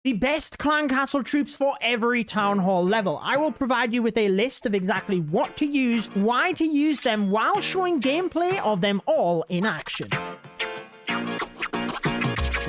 The best clan castle troops for every town hall level. I will provide you with a list of exactly what to use, why to use them, while showing gameplay of them all in action.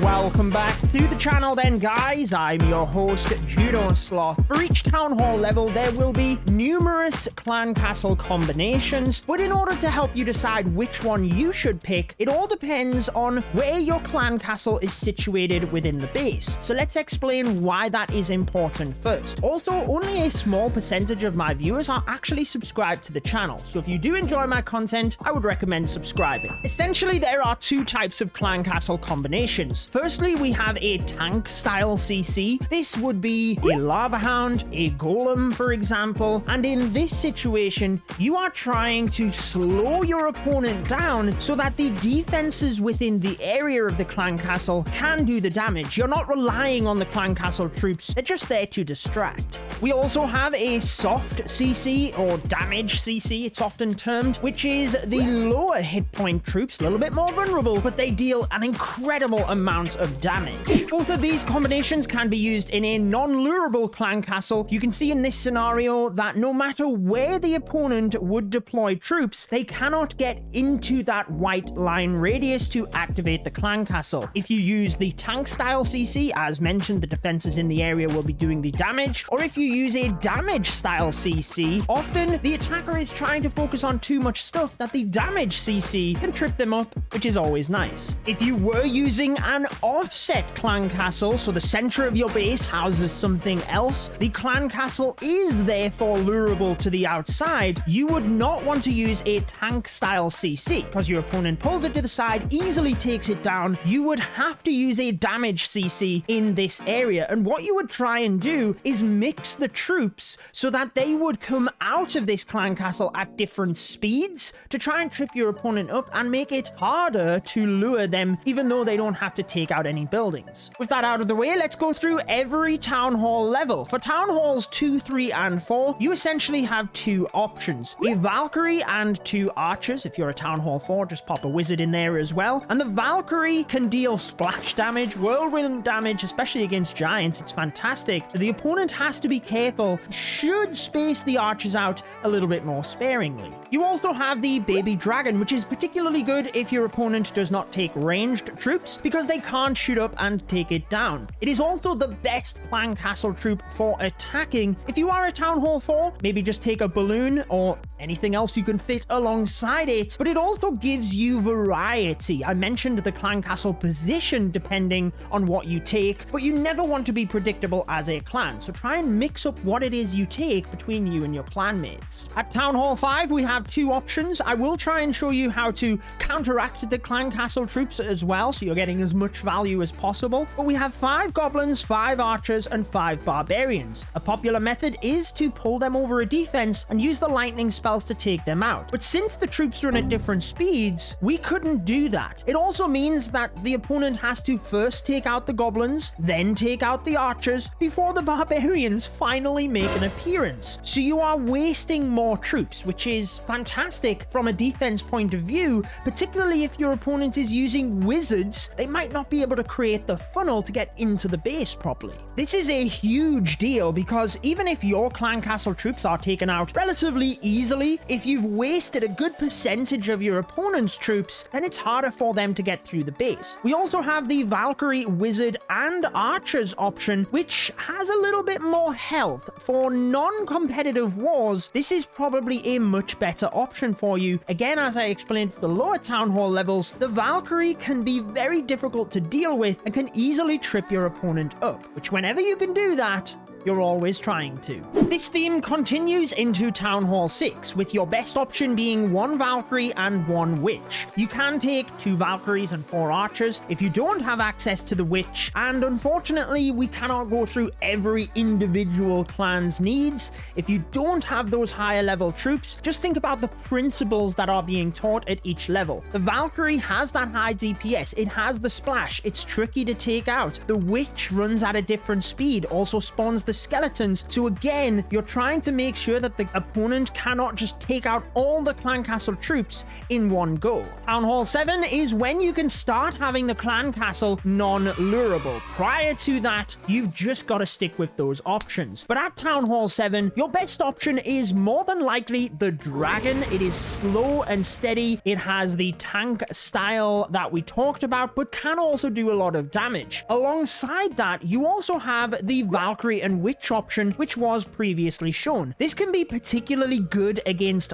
Welcome back to the channel then, guys. I'm your host, Judo Sloth. For each town hall level, there will be numerous clan castle combinations, but in order to help you decide which one you should pick, it all depends on where your clan castle is situated within the base. So let's explain why that is important first. Also, only a small percentage of my viewers are actually subscribed to the channel, so if you do enjoy my content, I would recommend subscribing. Essentially, there are two types of clan castle combinations. Firstly, we have a tank style CC. This would be a lava hound, a golem, for example, and in this situation, you are trying to slow your opponent down so that the defenses within the area of the clan castle can do the damage. You're not relying on the clan castle troops, they're just there to distract. We also have a soft CC, or damage CC, it's often termed, which is the lower hit point troops, a little bit more vulnerable, but they deal an incredible amount of damage. Both of these combinations can be used in a non-lurable clan castle. You can see in this scenario that no matter where the opponent would deploy troops, they cannot get into that white line radius to activate the clan castle. If you use the tank style CC, as mentioned, the defenses in the area will be doing the damage, or if you use a damage style CC, often the attacker is trying to focus on too much stuff that the damage CC can trip them up, which is always nice. If you were using an offset clan castle, so the center of your base houses something else, the clan castle is therefore lurable to the outside, you would not want to use a tank style CC, because your opponent pulls it to the side, easily takes it down. You would have to use a damage CC in this area, and what you would try and do is mix the troops so that they would come out of this clan castle at different speeds to try and trip your opponent up and make it harder to lure them, even though they don't have to take out any buildings. With that out of the way, let's go through every town hall level. For town halls 2, 3, and 4, you essentially have two options: a Valkyrie and two archers. If you're a town hall 4, just pop a wizard in there as well. And the Valkyrie can deal splash damage, whirlwind damage, especially against giants. It's fantastic. The opponent has to be careful, should space the archers out a little bit more sparingly. You also have the baby dragon, which is particularly good if your opponent does not take ranged troops, because they can't shoot up and take it down. It is also the best clan castle troop for attacking. If you are a town hall 4, maybe just take a balloon or anything else you can fit alongside it, but it also gives you variety. I mentioned the clan castle position depending on what you take, but you never want to be predictable as a clan, so try and mix up what it is you take between you and your clanmates. At town hall 5, we have two options. I will try and show you how to counteract the clan castle troops as well, so you're getting as much value as possible. But we have 5 goblins, 5 archers, and 5 barbarians. A popular method is to pull them over a defense and use the lightning spells to take them out. But since the troops run at different speeds, we couldn't do that. It also means that the opponent has to first take out the goblins, then take out the archers, before the barbarians finally make an appearance. So you are wasting more troops, which is fantastic from a defense point of view, particularly if your opponent is using wizards. They might not be able to create the funnel to get into the base properly. This is a huge deal, because even if your clan castle troops are taken out relatively easily, if you've wasted a good percentage of your opponent's troops, then it's harder for them to get through the base. We also have the Valkyrie, wizard, and archers option, which has a little bit more health. For non-competitive wars, this is probably a much better option for you. Again, as I explained at the lower town hall levels, the Valkyrie can be very difficult to deal with and can easily trip your opponent up, which whenever you can do that, you're always trying to. This theme continues into Town Hall 6, with your best option being 1 Valkyrie and 1 Witch. You can take 2 Valkyries and 4 Archers if you don't have access to the Witch, and unfortunately we cannot go through every individual clan's needs. If you don't have those higher level troops, just think about the principles that are being taught at each level. The Valkyrie has that high DPS, it has the splash, it's tricky to take out. The Witch runs at a different speed, also spawns the skeletons, so again, again, you're trying to make sure that the opponent cannot just take out all the clan castle troops in one go. Town Hall 7 is when you can start having the clan castle non-lurable. Prior to that, you've just got to stick with those options. But at Town Hall 7, your best option is more than likely the dragon. It is slow and steady. It has the tank style that we talked about, but can also do a lot of damage. Alongside that, you also have the Valkyrie and Witch option, which was previously shown. This can be particularly good against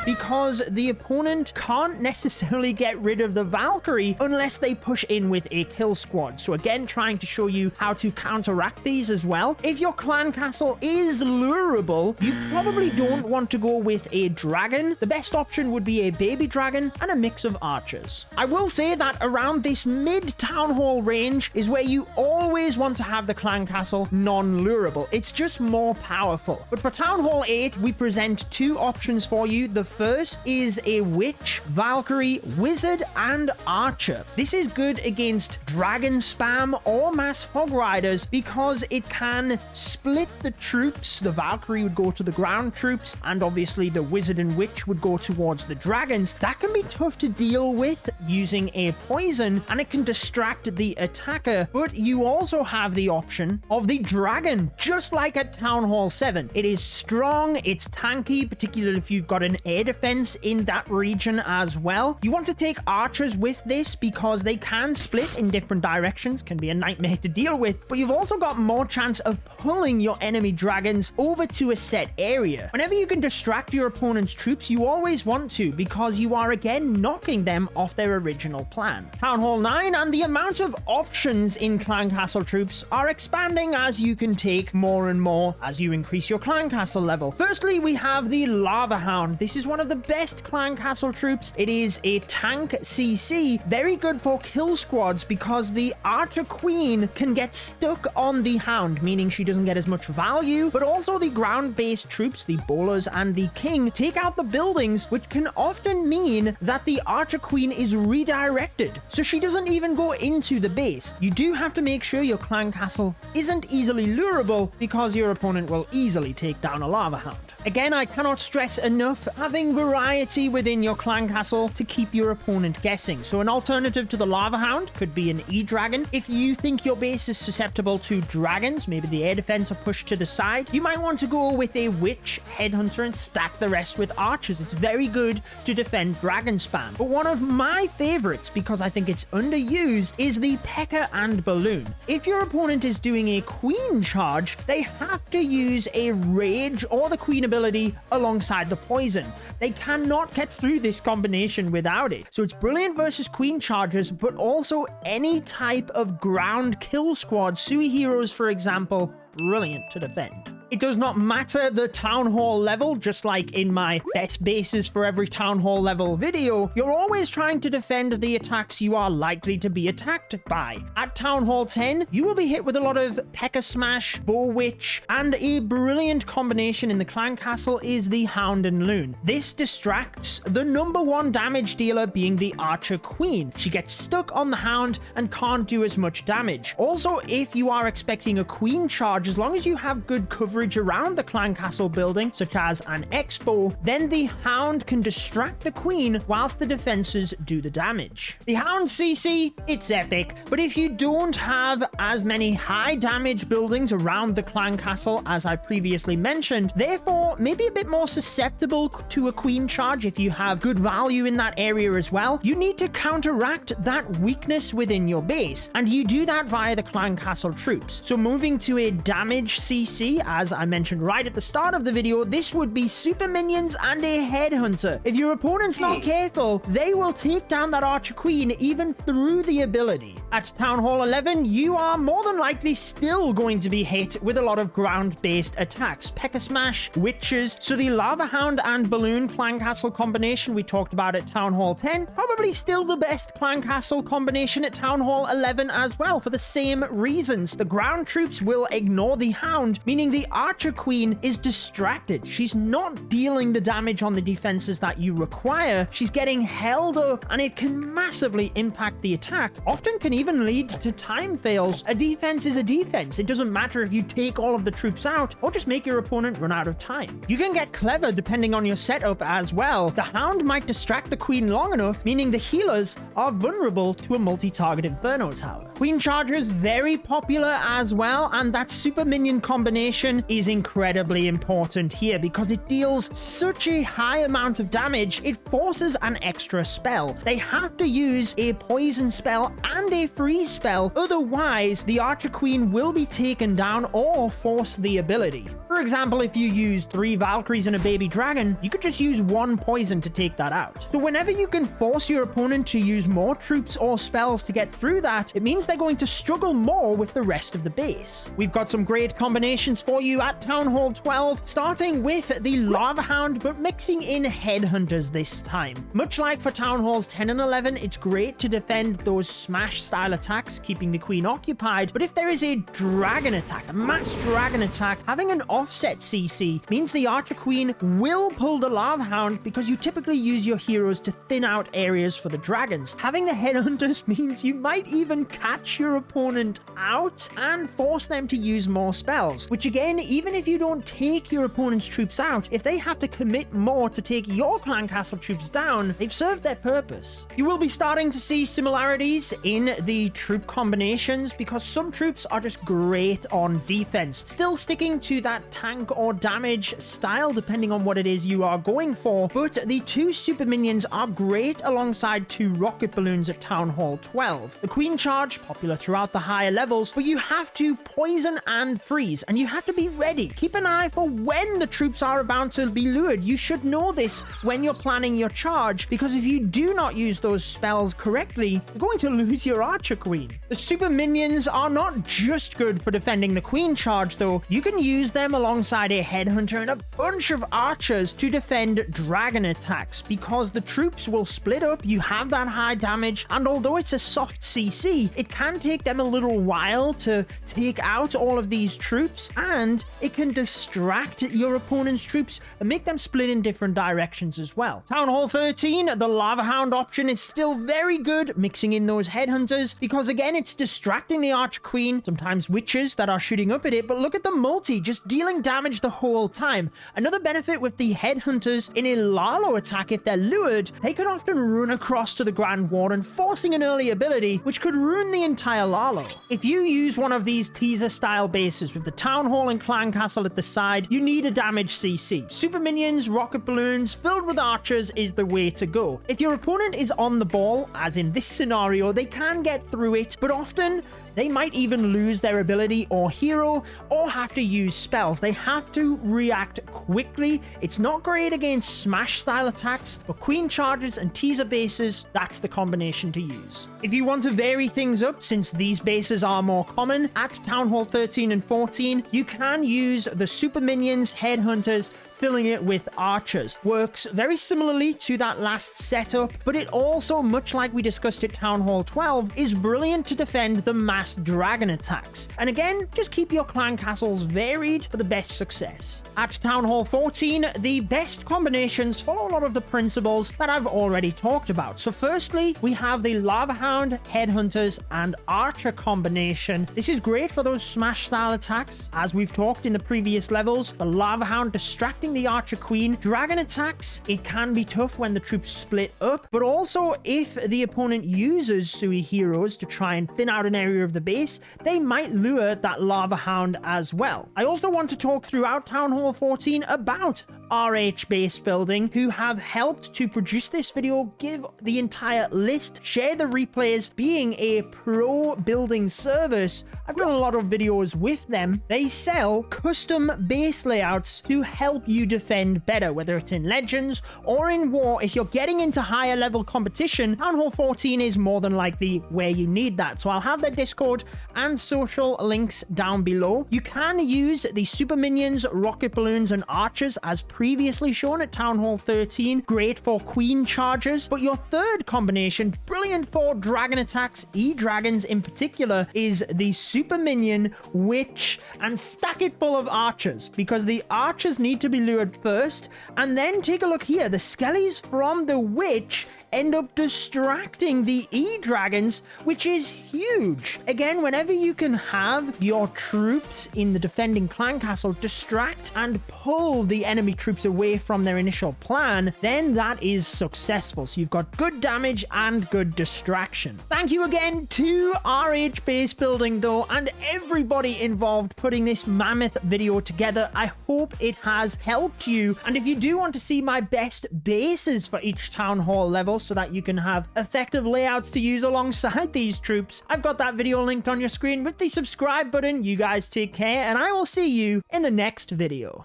because the opponent can't necessarily get rid of the Valkyrie unless they push in with a kill squad. So again, trying to show you how to counteract these as well. If your clan castle is lurable, you probably don't want to go with a dragon. The best option would be a baby dragon and a mix of archers. I will say that around this mid town hall range is where you always want to have the clan castle non-lurable. It's just more powerful. But for Town Hall 8, we present two options for you. The first is a witch, Valkyrie, wizard, and archer. This is good against dragon spam or mass hog riders because it can split the troops. The Valkyrie would go to the ground troops, and obviously the wizard and witch would go towards the dragons. That can be tough to deal with using a poison, and it can distract the attacker. But you also have the option of the dragon, just like at Town Hall 7. It is strong, it's tanky, particularly if you've got an air defense in that region as well. You want to take archers with this because they can split in different directions, can be a nightmare to deal with, but you've also got more chance of pulling your enemy dragons over to a set area. Whenever you can distract your opponent's troops, you always want to, because you are again knocking them off their original plan. Town Hall 9 and the amount of options in clan castle troops are expanding as you can take more and more as you increase your clan castle level. Firstly, we have the Lava Hound. This is one of the best clan castle troops. It is a tank CC, very good for kill squads because the archer queen can get stuck on the hound, meaning she doesn't get as much value, but also the ground-based troops, the bowlers and the king, take out the buildings, which can often mean that the archer queen is redirected, so she doesn't even go into the base. You do have to make sure your clan castle isn't easily lurable because your opponent will easily take down a lava hound. Again, I cannot stress enough having variety within your clan castle to keep your opponent guessing. So an alternative to the lava hound could be an e-dragon. If you think your base is susceptible to dragons, maybe the air defense are pushed to the side, you might want to go with a witch headhunter and stack the rest with archers. It's very good to defend dragon spam. But one of my favorites, because I think it's underused, is the P.E.K.K.A. and balloon. If your opponent is doing a queen charge, they have to use a rage or the queen ability alongside the poison. They cannot get through this combination without it. So it's brilliant versus queen chargers, but also any type of ground kill squad. Sui heroes, for example, brilliant to defend. It does not matter the town hall level, just like in my best bases for every town hall level video, you're always trying to defend the attacks you are likely to be attacked by. At Town Hall 10, you will be hit with a lot of P.E.K.K.A. Smash, Bow Witch, and a brilliant combination in the clan castle is the Hound and Loon. This distracts the #1 damage dealer being the Archer Queen. She gets stuck on the Hound and can't do as much damage. Also, if you are expecting a queen charge, as long as you have good coverage around the clan castle building, such as an expo, then the Hound can distract the queen whilst the defenses do the damage. The Hound CC, it's epic, but if you don't have as many high damage buildings around the clan castle as I previously mentioned, therefore maybe a bit more susceptible to a queen charge if you have good value in that area as well, you need to counteract that weakness within your base, and you do that via the clan castle troops. So moving to a damage CC, as I mentioned right at the start of the video, this would be super minions and a headhunter. If your opponent's not careful, they will take down that Archer Queen even through the ability. At Town Hall 11, you are more than likely still going to be hit with a lot of ground-based attacks. P.E.K.K.A. Smash, Witches, so the Lava Hound and Balloon Clan Castle combination we talked about at Town Hall 10, probably still the best Clan Castle combination at Town Hall 11 as well, for the same reasons. The ground troops will ignore the Hound, meaning the Archer Queen is distracted. She's not dealing the damage on the defenses that you require. She's getting held up, and it can massively impact the attack. Often can even even lead to time fails. A defense is a defense. It doesn't matter if you take all of the troops out or just make your opponent run out of time. You can get clever depending on your setup as well. The Hound might distract the Queen long enough, meaning the healers are vulnerable to a multi-target Inferno Tower. Queen Charger is very popular as well, and that super minion combination is incredibly important here because it deals such a high amount of damage, it forces an extra spell. They have to use a poison spell and a freeze spell, otherwise the Archer Queen will be taken down or force the ability. For example, if you use 3 Valkyries and a baby dragon, you could just use 1 poison to take that out. So whenever you can force your opponent to use more troops or spells to get through that, it means they're going to struggle more with the rest of the base. We've got some great combinations for you at Town Hall 12, starting with the Lava Hound, but mixing in Headhunters this time. Much like for Town Halls 10 and 11, it's great to defend those smash style attacks, keeping the Queen occupied, but if there is a dragon attack, a mass dragon attack, having an offset CC means the Archer Queen will pull the Lava Hound because you typically use your heroes to thin out areas for the dragons. Having the Headhunters means you might even catch your opponent out and force them to use more spells, which again, even if you don't take your opponent's troops out, if they have to commit more to take your clan castle troops down, they've served their purpose. You will be starting to see similarities in the troop combinations because some troops are just great on defense, still sticking to that tank or damage style depending on what it is you are going for, but the 2 super minions are great alongside 2 rocket balloons at Town Hall 12. The Queen Charge, popular throughout the higher levels, but you have to poison and freeze, and you have to be ready. Keep an eye for when the troops are about to be lured. You should know this when you're planning your charge, because if you do not use those spells correctly, you're going to lose your Archer Queen. The super minions are not just good for defending the Queen Charge though. You can use them alongside a Headhunter and a bunch of archers to defend dragon attacks because the troops will split up, you have that high damage, and although it's a soft CC, it can take them a little while to take out all of these troops, and it can distract your opponent's troops and make them split in different directions as well. Town Hall 13, the Lava Hound option is still very good, mixing in those Headhunters, because again, it's distracting the Archer Queen, sometimes witches that are shooting up at it, but look at the multi, just dealing damage the whole time. Another benefit with the Headhunters, in a Lalo attack, if they're lured, they can often run across to the Grand Warden, forcing an early ability, which could ruin the entire Lalo. If you use one of these teaser-style bases with the Town Hall and Clan Castle at the side, you need a damage CC. Super minions, rocket balloons, filled with archers is the way to go. If your opponent is on the ball, as in this scenario, they can get through it, but often they might even lose their ability or hero or have to use spells. They have to react quickly. It's not great against smash style attacks, but Queen Charges and teaser bases, that's the combination to use. If you want to vary things up, since these bases are more common, at Town Hall 13 and 14, you can use the super minions, Headhunters, filling it with archers. Works very similarly to that last setup, but it also, much like we discussed at Town Hall 12, is brilliant to defend the mass dragon attacks. And again, just keep your clan castles varied for the best success. At Town Hall 14, the best combinations follow a lot of the principles that I've already talked about. So firstly, we have the Lava Hound, Headhunters, and Archer combination. This is great for those smash style attacks. As we've talked in the previous levels, the Lava Hound distracting the Archer Queen. Dragon attacks, it can be tough when the troops split up, but also if the opponent uses Sui heroes to try and thin out an area of the base, they might lure that Lava Hound as well. I also want to talk throughout Town Hall 14 about RH base building, who have helped to produce this video, give the entire list, share the replays. Being a pro building service, I've done a lot of videos with them. They sell custom base layouts to help you defend better, whether it's in Legends or in War. If you're getting into higher level competition, Town Hall 14 is more than likely where you need that. So I'll have their Discord and social links down below. You can use the super minions, rocket balloons, and archers as previously shown at Town Hall 13. Great for Queen Chargers, but your third combination, brilliant for dragon attacks, E-dragons in particular, is the super minion, witch, and stack it full of archers, because the archers need to be lured first. And then take a look here, the skellies from the witch end up distracting the E-dragons, which is huge. Again, whenever you can have your troops in the defending clan castle distract and pull the enemy troops away from their initial plan, then that is successful. So you've got good damage and good distraction. Thank you again to RH Base Building though, and everybody involved putting this mammoth video together. I hope it has helped you. And if you do want to see my best bases for each town hall level so that you can have effective layouts to use alongside these troops, I've got that video linked on your screen with the subscribe button. You guys take care, and I will see you in the next video.